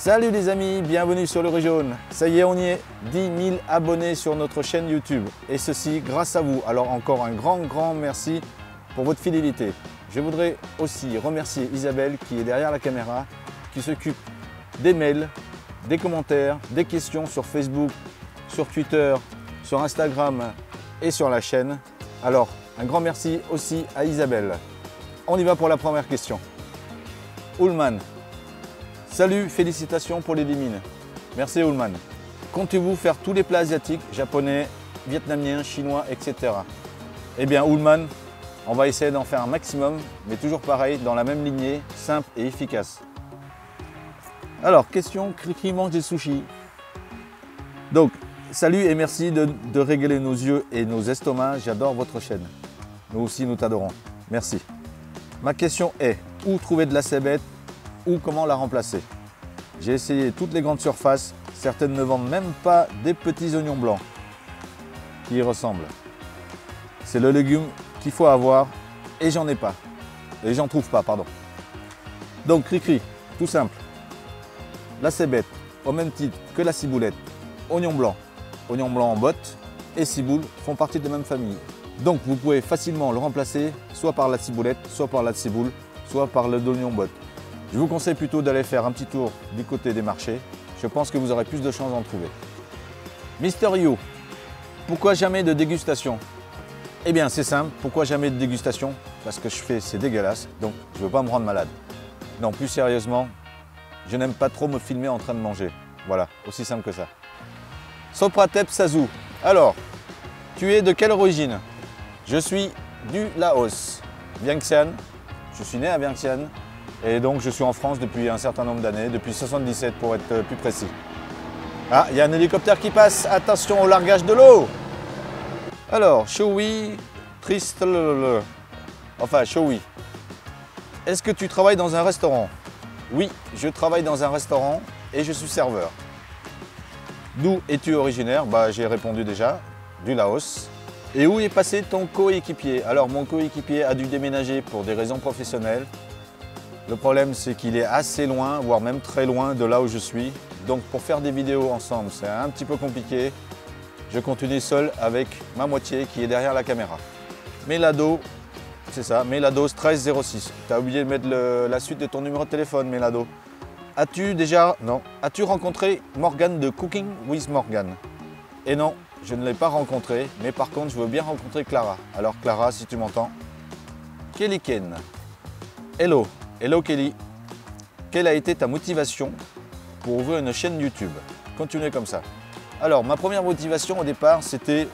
Salut les amis, bienvenue sur le Riz Jaune. Ça y est, on y est, 10 000 abonnés sur notre chaîne YouTube. Et ceci grâce à vous. Alors encore un grand merci pour votre fidélité. Je voudrais aussi remercier Isabelle qui est derrière la caméra, qui s'occupe des mails, des commentaires, des questions sur Facebook, sur Twitter, sur Instagram et sur la chaîne. Alors, un grand merci aussi à Isabelle. On y va pour la première question. Ullman. Salut, félicitations pour les 10 000. Merci Ullman. Comptez-vous faire tous les plats asiatiques, japonais, vietnamiens, chinois, etc. Eh bien Ullman, on va essayer d'en faire un maximum, mais toujours pareil, dans la même lignée, simple et efficace. Alors, question, Cricri mange des sushis. Donc, salut et merci de régaler nos yeux et nos estomacs. J'adore votre chaîne. Nous aussi, nous t'adorons. Merci. Ma question est, où trouver de la cébette ou comment la remplacer? J'ai essayé toutes les grandes surfaces, certaines ne vendent même pas des petits oignons blancs qui y ressemblent. C'est le légume qu'il faut avoir et j'en ai pas. Et j'en trouve pas, pardon. Donc Cricri, tout simple. La cébette, au même titre que la ciboulette, oignon blanc en botte et ciboule font partie de la même famille. Donc vous pouvez facilement le remplacer soit par la ciboulette, soit par la ciboule, soit par l'oignon botte. Je vous conseille plutôt d'aller faire un petit tour du côté des marchés. Je pense que vous aurez plus de chances d'en trouver. Mister You, pourquoi jamais de dégustation? Eh bien c'est simple, pourquoi jamais de dégustation? Parce que je fais, c'est dégueulasse, donc je ne veux pas me rendre malade. Non, plus sérieusement, je n'aime pas trop me filmer en train de manger. Voilà, aussi simple que ça. Sopratep Sazou, alors, tu es de quelle origine? Je suis du Laos, Vientiane. Je suis né à Vientiane. Et donc je suis en France depuis un certain nombre d'années, depuis 77 pour être plus précis. Ah, il y a un hélicoptère qui passe, attention au largage de l'eau. Alors, Showi, triste, enfin Showi. Est-ce que tu travailles dans un restaurant? Oui, je travaille dans un restaurant et je suis serveur. D'où es-tu originaire? Bah, j'ai répondu déjà, du Laos. Et où est passé ton coéquipier? Alors mon coéquipier a dû déménager pour des raisons professionnelles. Le problème, c'est qu'il est assez loin, voire même très loin de là où je suis. Donc pour faire des vidéos ensemble, c'est un petit peu compliqué. Je continue seul avec ma moitié qui est derrière la caméra. Mélado, c'est ça, Mélado 1306. Tu as oublié de mettre la suite de ton numéro de téléphone, Mélado. As-tu rencontré Morgane de Cooking with Morgane? Et non, je ne l'ai pas rencontré, mais par contre, je veux bien rencontrer Clara. Alors Clara, si tu m'entends. Kelly Ken. Hello. Hello Kelly, quelle a été ta motivation pour ouvrir une chaîne YouTube? Continuez comme ça. Alors, ma première motivation au départ, c'était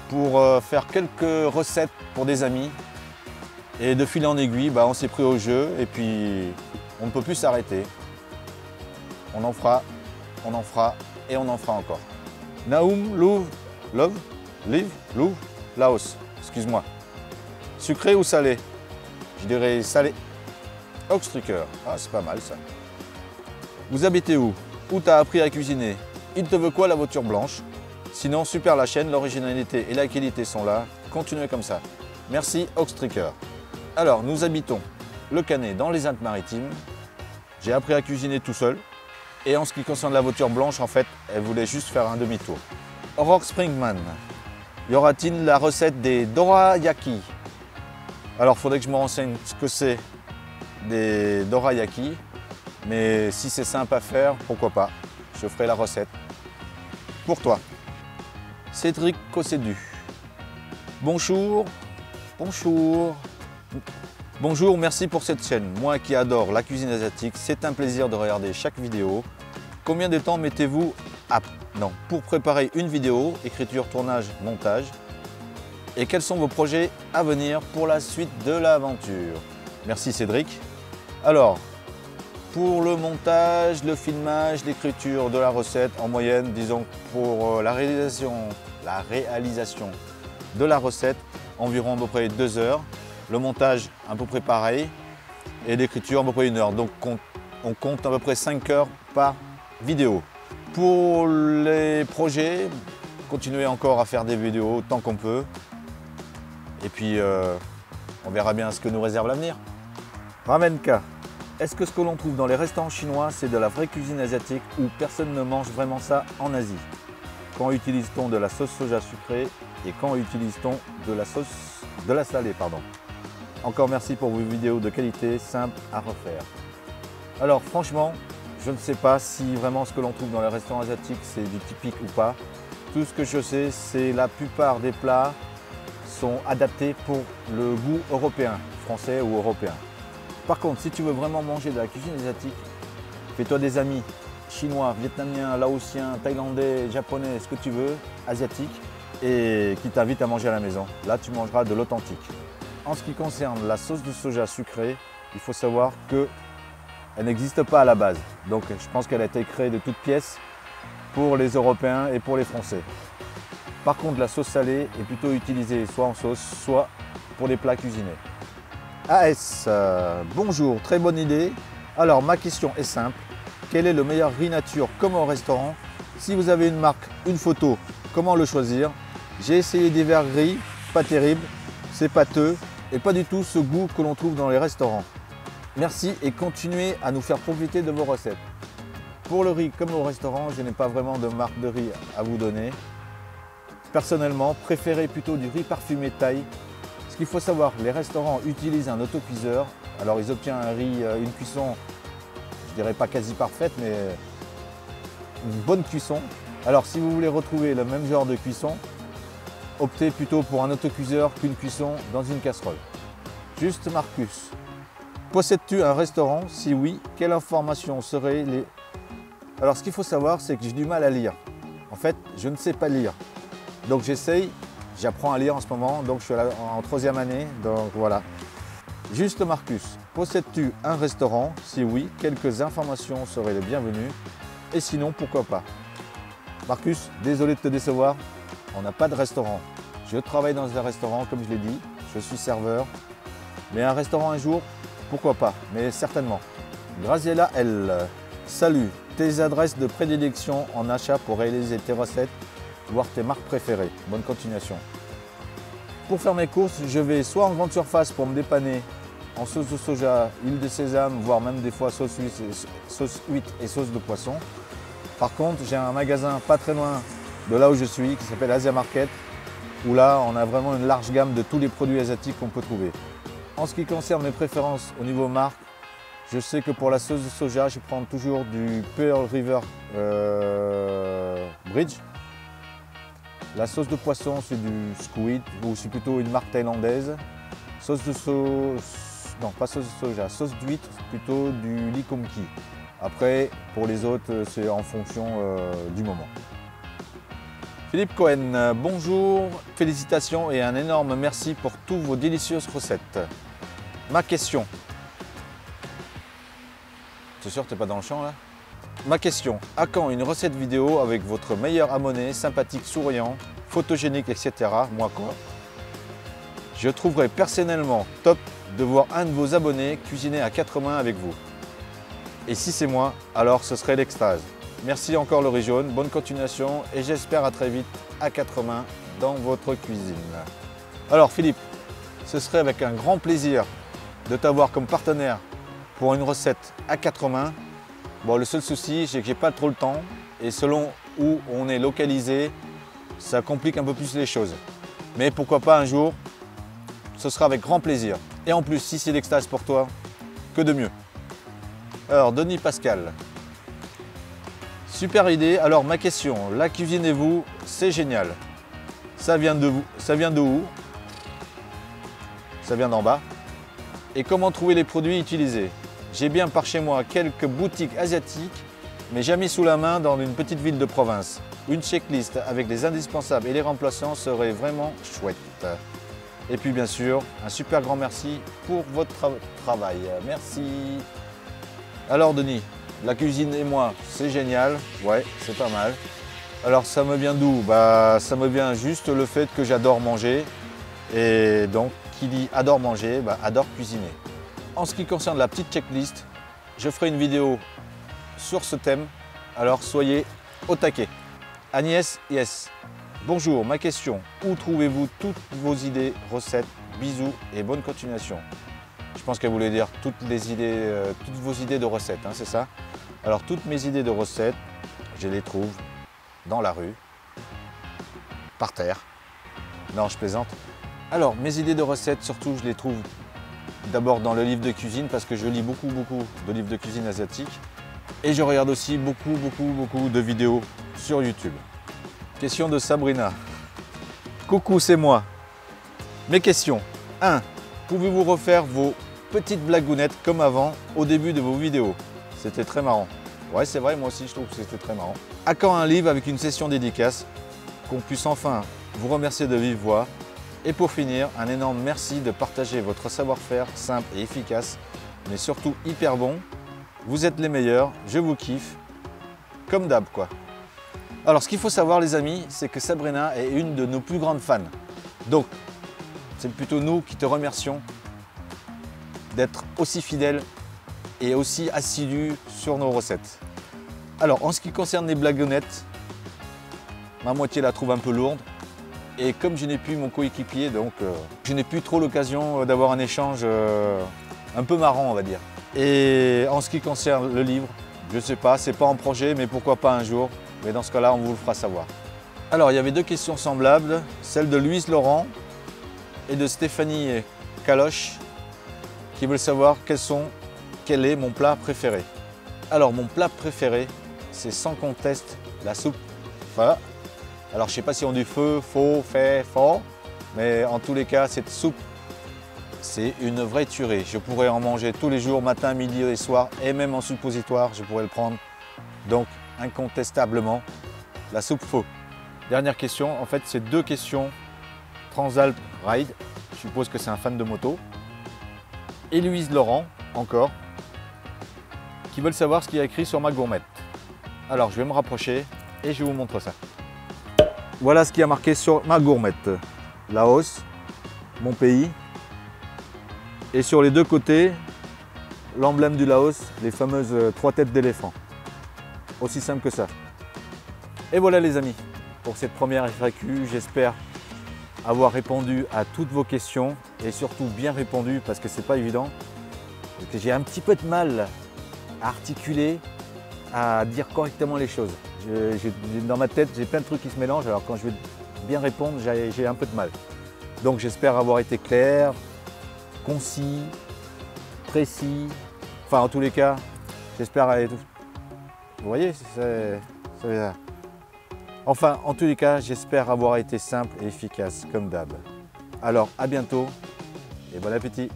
pour faire quelques recettes pour des amis. Et de fil en aiguille, on s'est pris au jeu et puis on ne peut plus s'arrêter. On en fera et on en fera encore. Naoum, Love, Laos, excuse-moi. Sucré ou salé? Je dirais salé. Oxtrucker, ah c'est pas mal ça. Vous habitez où? Où t'as appris à cuisiner? Il te veut quoi la voiture blanche? Sinon super la chaîne, l'originalité et la qualité sont là. Continuez comme ça. Merci Oxtrucker. Alors nous habitons le Canet dans les Alpes-Maritimes. J'ai appris à cuisiner tout seul. Et en ce qui concerne la voiture blanche, en fait, elle voulait juste faire un demi-tour. Aurore Springman, y aura-t-il la recette des dorayaki? Alors, il faudrait que je me renseigne ce que c'est des dorayaki, mais si c'est simple à faire, pourquoi pas, je ferai la recette pour toi. Cédric Cossédu. Bonjour, merci pour cette chaîne. Moi qui adore la cuisine asiatique, c'est un plaisir de regarder chaque vidéo. Combien de temps mettez-vous pour préparer une vidéo, écriture, tournage, montage? Et quels sont vos projets à venir pour la suite de l'aventure? Merci Cédric. Alors, pour le montage, le filmage, l'écriture de la recette, en moyenne, disons pour la réalisation de la recette, environ à peu près 2 heures. Le montage, à peu près pareil. Et l'écriture, à peu près 1 heure. Donc, on compte à peu près 5 heures par vidéo. Pour les projets, continuez encore à faire des vidéos tant qu'on peut. Et puis, on verra bien ce que nous réserve l'avenir. Ramenka. Est-ce que ce que l'on trouve dans les restaurants chinois, c'est de la vraie cuisine asiatique ou personne ne mange vraiment ça en Asie? Quand utilise-t-on de la sauce soja sucrée et quand utilise-t-on de la salée, pardon. Encore merci pour vos vidéos de qualité, simples à refaire. Alors franchement, je ne sais pas si vraiment ce que l'on trouve dans les restaurants asiatiques, c'est du typique ou pas. Tout ce que je sais, c'est la plupart des plats sont adaptés pour le goût européen, français ou européen. Par contre, si tu veux vraiment manger de la cuisine asiatique, fais-toi des amis chinois, vietnamiens, laotiens, thaïlandais, japonais, ce que tu veux, asiatiques, et qui t'invitent à manger à la maison. Là, tu mangeras de l'authentique. En ce qui concerne la sauce de soja sucrée, il faut savoir qu'elle n'existe pas à la base. Donc, je pense qu'elle a été créée de toutes pièces pour les Européens et pour les Français. Par contre, la sauce salée est plutôt utilisée soit en sauce, soit pour les plats cuisinés. AS, bonjour, très bonne idée. Alors ma question est simple, quel est le meilleur riz nature comme au restaurant? Si vous avez une marque, une photo, comment le choisir? J'ai essayé divers riz, pas terrible, c'est pâteux et pas du tout ce goût que l'on trouve dans les restaurants. Merci et continuez à nous faire profiter de vos recettes. Pour le riz comme au restaurant, je n'ai pas vraiment de marque de riz à vous donner. Personnellement, préférez plutôt du riz parfumé thaï. Ce qu'il faut savoir, les restaurants utilisent un autocuiseur. Alors ils obtiennent un riz, une cuisson, je dirais pas quasi parfaite, mais une bonne cuisson. Alors si vous voulez retrouver le même genre de cuisson, optez plutôt pour un autocuiseur qu'une cuisson dans une casserole. Juste Marcus, possèdes-tu un restaurant? Si oui, quelle information seraient les... Alors ce qu'il faut savoir, c'est que j'ai du mal à lire. En fait, je ne sais pas lire. Donc j'essaye. J'apprends à lire en ce moment, donc je suis en 3e année, donc voilà. Juste Marcus, possèdes-tu un restaurant? Si oui, quelques informations seraient les bienvenues. Et sinon, pourquoi pas? Marcus, désolé de te décevoir, on n'a pas de restaurant. Je travaille dans un restaurant, comme je l'ai dit, je suis serveur. Mais un restaurant un jour, pourquoi pas? Mais certainement. Graziella L, salut, tes adresses de prédilection en achat pour réaliser tes recettes, voir tes marques préférées. Bonne continuation. Pour faire mes courses, je vais soit en grande surface pour me dépanner en sauce de soja, huile de sésame, voire même des fois sauce huître et sauce de poisson. Par contre, j'ai un magasin pas très loin de là où je suis qui s'appelle Asia Market, où là on a vraiment une large gamme de tous les produits asiatiques qu'on peut trouver. En ce qui concerne mes préférences au niveau marque, je sais que pour la sauce de soja, je prends toujours du Pearl River Bridge. La sauce de poisson, c'est du squid, ou c'est plutôt une marque thaïlandaise. Sauce de non, pas sauce de soja, sauce d'huître, plutôt du Lee Kum Kee. Après, pour les autres, c'est en fonction du moment. Philippe Cohen, bonjour, félicitations et un énorme merci pour toutes vos délicieuses recettes. Ma question. C'est sûr que tu n'es pas dans le champ là? Ma question, à quand une recette vidéo avec votre meilleur abonné, sympathique, souriant, photogénique, etc. Moi quoi? Je trouverais personnellement top de voir un de vos abonnés cuisiner à 4 mains avec vous. Et si c'est moi, alors ce serait l'extase. Merci encore le riz jaune, bonne continuation et j'espère à très vite à 4 mains dans votre cuisine. Alors Philippe, ce serait avec un grand plaisir de t'avoir comme partenaire pour une recette à 4 mains. Bon, le seul souci, c'est que j'ai pas trop le temps et selon où on est localisé, ça complique un peu plus les choses. Mais pourquoi pas un jour, ce sera avec grand plaisir. Et en plus, si c'est l'extase pour toi, que de mieux. Alors, Denis Pascal. Super idée. Alors, ma question, la cuisinez-vous? C'est génial. Ça vient de où? Ça vient d'en bas. Et comment trouver les produits utilisés? J'ai bien par chez moi quelques boutiques asiatiques, mais jamais sous la main dans une petite ville de province. Une checklist avec les indispensables et les remplaçants serait vraiment chouette. Et puis bien sûr, un super grand merci pour votre travail. Merci. Alors Denis, la cuisine et moi, c'est génial. Ouais, c'est pas mal. Alors ça me vient d'où? Bah, ça me vient juste le fait que j'adore manger. Et donc, qui dit adore manger, bah, adore cuisiner. En ce qui concerne la petite checklist, je ferai une vidéo sur ce thème, alors soyez au taquet. Agnès, yes. Bonjour, ma question, où trouvez-vous toutes vos idées, recettes? Bisous et bonne continuation. Je pense qu'elle voulait dire toutes les idées, toutes vos idées de recettes, hein, c'est ça? Alors toutes mes idées de recettes, je les trouve dans la rue, par terre. Non, je plaisante. Alors mes idées de recettes, surtout, je les trouve d'abord dans le livre de cuisine parce que je lis beaucoup de livres de cuisine asiatique. Et je regarde aussi beaucoup de vidéos sur YouTube. Question de Sabrina. Coucou, c'est moi. Mes questions. 1. Pouvez-vous refaire vos petites blagounettes comme avant au début de vos vidéos? C'était très marrant. Ouais, c'est vrai, moi aussi je trouve que c'était très marrant. À quand un livre avec une session dédicace? Qu'on puisse enfin vous remercier de vive voix. Et pour finir, un énorme merci de partager votre savoir-faire simple et efficace, mais surtout hyper bon. Vous êtes les meilleurs, je vous kiffe, comme d'hab quoi. Alors ce qu'il faut savoir les amis, c'est que Sabrina est une de nos plus grandes fans. Donc, c'est plutôt nous qui te remercions d'être aussi fidèle et aussi assidu sur nos recettes. Alors en ce qui concerne les blagounettes, ma moitié la trouve un peu lourde. Et comme je n'ai plus mon coéquipier, donc je n'ai plus trop l'occasion d'avoir un échange un peu marrant on va dire. Et en ce qui concerne le livre, je ne sais pas, c'est pas en projet, mais pourquoi pas un jour. Mais dans ce cas-là, on vous le fera savoir. Alors, il y avait deux questions semblables, celle de Louise Laurent et de Stéphanie Caloche, qui veulent savoir quel est mon plat préféré. Alors, mon plat préféré, c'est sans conteste la soupe pho. Alors, je ne sais pas si on dit feu, faux, fait, fort, mais en tous les cas, cette soupe, c'est une vraie tuerie. Je pourrais en manger tous les jours, matin, midi et soir, et même en suppositoire, je pourrais le prendre. Donc, incontestablement, la soupe pho. Dernière question, en fait, c'est deux questions. Transalp Ride, je suppose que c'est un fan de moto. Et Louise Laurent, encore, qui veulent savoir ce qu'il y a écrit sur ma gourmette. Alors, je vais me rapprocher et je vous montre ça. Voilà ce qui a marqué sur ma gourmette. Laos, mon pays. Et sur les deux côtés, l'emblème du Laos, les fameuses 3 têtes d'éléphant. Aussi simple que ça. Et voilà les amis, pour cette première FAQ, j'espère avoir répondu à toutes vos questions et surtout bien répondu parce que c'est pas évident. Parce que j'ai un petit peu de mal à articuler, à dire correctement les choses. Dans ma tête, j'ai plein de trucs qui se mélangent, alors quand je vais bien répondre, j'ai un peu de mal. Donc j'espère avoir été clair, concis, précis, enfin en tous les cas, j'espère aller... Vous voyez, enfin, en tous les cas, j'espère avoir été simple et efficace, comme d'hab. Alors, à bientôt et bon appétit!